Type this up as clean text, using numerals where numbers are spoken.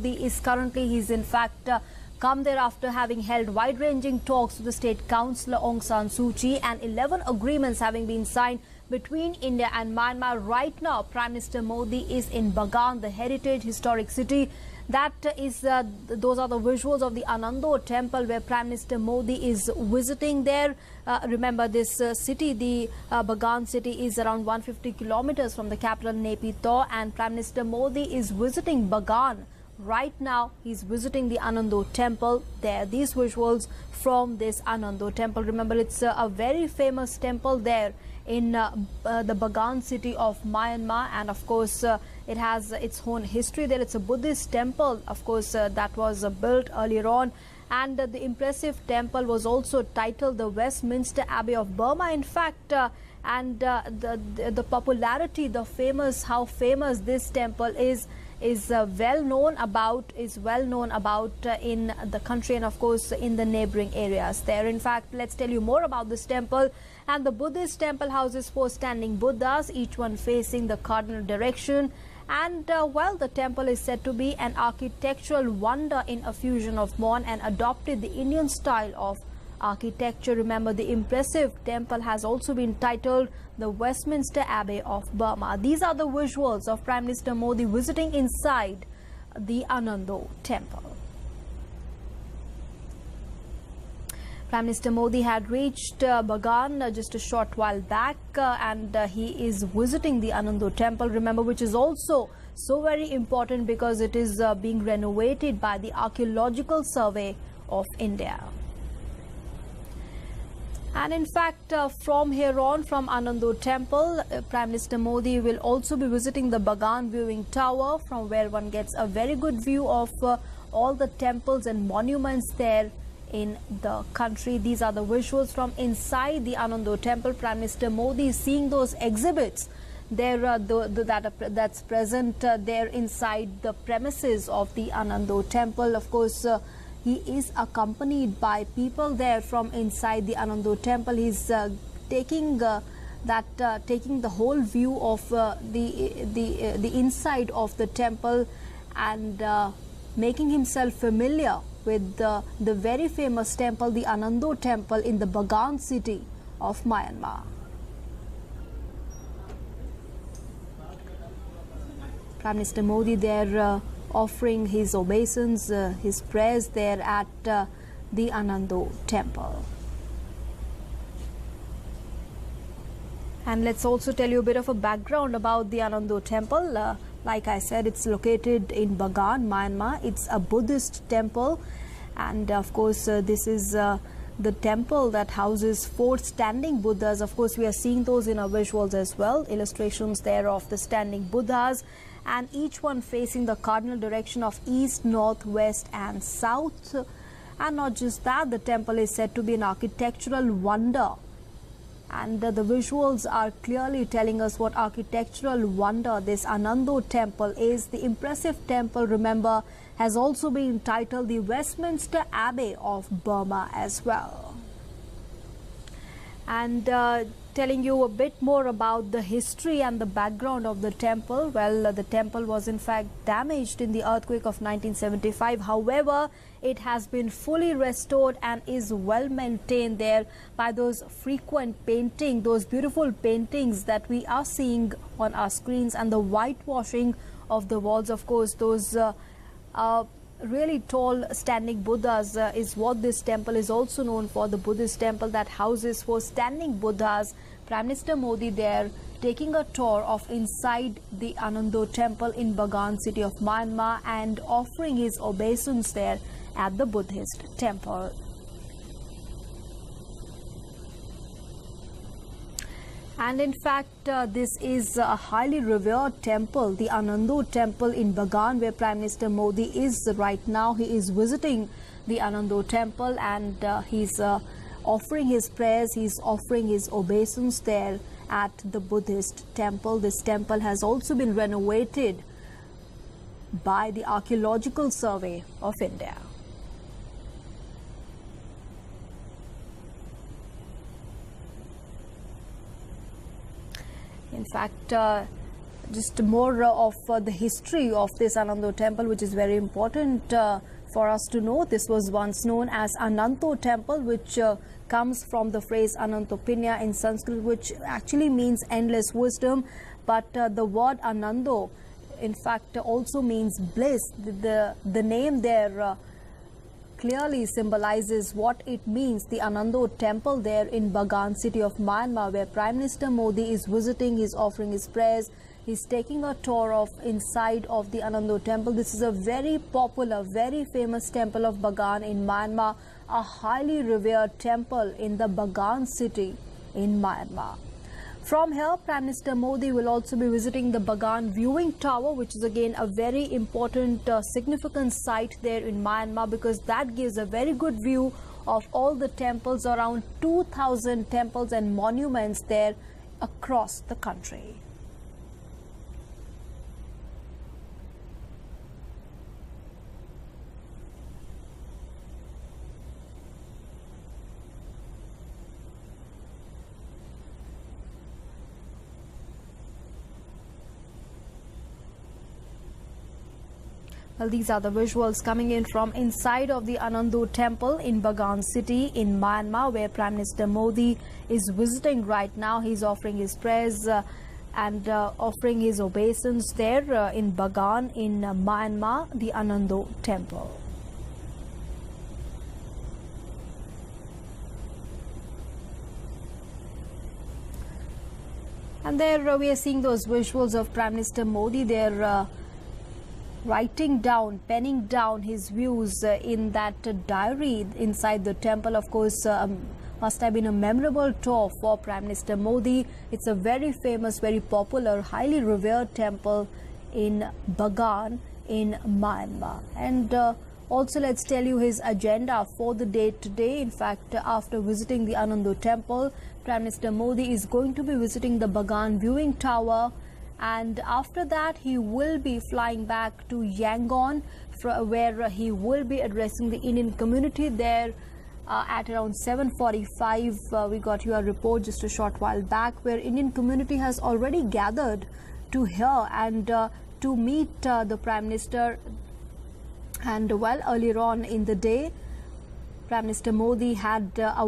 Is currently, he's in fact come there after having held wide-ranging talks with the state councillor Aung San Suu Kyi, and 11 agreements having been signed between India and Myanmar. Right now, Prime Minister Modi is in Bagan, the heritage historic city. That is, those are the visuals of the Ananda temple where Prime Minister Modi is visiting there. Remember, this city, the Bagan city, is around 150 kilometers from the capital Naypyidaw, and Prime Minister Modi is visiting Bagan. Right now, he's visiting the Ananda temple there. These visuals from this Ananda temple. Remember, it's a very famous temple there in the Bagan city of Myanmar, and of course it has its own history there. It's a Buddhist temple, of course, that was built earlier on, and the impressive temple was also titled the Westminster Abbey of Burma. In fact, the popularity, how famous this temple is well known about in the country, and of course in the neighboring areas there. In fact, let's tell you more about this temple. And the Buddhist temple houses 4 standing Buddhas, each one facing the cardinal direction. And the temple is said to be an architectural wonder in a fusion of modern and adopted the Indian style of architecture. Remember, the impressive temple has also been titled the Westminster Abbey of Burma. These are the visuals of Prime Minister Modi visiting inside the Ananda temple. Prime Minister Modi had reached Bagan just a short while back, and he is visiting the Ananda temple, remember, which is also so very important because it is being renovated by the Archaeological Survey of India. And in fact, from here on, from Ananda temple, Prime Minister Modi will also be visiting the Bagan viewing tower, from where one gets a very good view of all the temples and monuments there in the country. These are the visuals from inside the Ananda temple. Prime Minister Modi is seeing those exhibits there that's present there inside the premises of the Ananda temple. Of course, he is accompanied by people there from inside the Ananda temple. He's taking the whole view of the inside of the temple, and making himself familiar with the very famous temple, the Ananda temple in the Bagan city of Myanmar. Prime Minister Modi there offering his obeisance, his prayers there at the Ananda temple. And let's also tell you a bit of a background about the Ananda temple. Like I said, it's located in Bagan, Myanmar. It's a Buddhist temple, and of course this is the temple that houses 4 standing Buddhas. Of course, we are seeing those in our visuals as well, illustrations there of the standing Buddhas, and each one facing the cardinal direction of east, north, west and south. And not just that, the temple is said to be an architectural wonder. And the visuals are clearly telling us what architectural wonder this Ananda temple is. The impressive temple, remember, has also been titled the Westminster Abbey of Burma as well. And telling you a bit more about the history and the background of the temple. Well, the temple was in fact damaged in the earthquake of 1975. However, it has been fully restored and is well maintained there by those frequent painting, those beautiful paintings that we are seeing on our screens, and the whitewashing of the walls. Of course, those really tall standing Buddhas is what this temple is also known for, the Buddhist temple that houses 4 standing Buddhas. Prime Minister Modi there taking a tour of inside the Ananda temple in Bagan city of Myanmar and offering his obeisance there at the Buddhist temple. And in fact, this is a highly revered temple, the Ananda temple in Bagan, where Prime Minister Modi is right now. He is visiting the Ananda temple, and he's offering his prayers, he's offering his obeisance there at the Buddhist temple. This temple has also been renovated by the Archaeological Survey of India. In fact, just more of the history of this Ananda temple, which is very important for us to know. This was once known as Ananda temple, which comes from the phrase Anantopinya in Sanskrit, which actually means endless wisdom. But the word Ananda, in fact, also means bliss. The name there clearly symbolizes what it means. The Ananda temple there in Bagan city of Myanmar, where Prime Minister Modi is visiting, he's offering his prayers, he's taking a tour of inside of the Ananda temple. This is a very popular, very famous temple of Bagan in Myanmar, a highly revered temple in the Bagan city in Myanmar. From here, Prime Minister Modi will also be visiting the Bagan viewing tower, which is again a very important, significant site there in Myanmar, because that gives a very good view of all the temples, around 2,000 temples and monuments there across the country. Well, these are the visuals coming in from inside of the Ananda temple in Bagan city in Myanmar, where Prime Minister Modi is visiting right now. He's offering his prayers and offering his obeisance there in Bagan in Myanmar, the Ananda temple. And there we are seeing those visuals of Prime Minister Modi there writing down, penning down his views in that diary inside the temple. Of course, must have been a memorable tour for Prime Minister Modi. It's a very famous, very popular, highly revered temple in Bagan in Myanmar. And also, let's tell you his agenda for the day today. In fact, after visiting the Ananda temple, Prime Minister Modi is going to be visiting the Bagan viewing tower, and after that he will be flying back to Yangon, where he will be addressing the Indian community there at around 7:45. We got your report just a short while back, where Indian community has already gathered to hear and to meet the Prime Minister. And well, earlier on in the day, Prime Minister Modi had a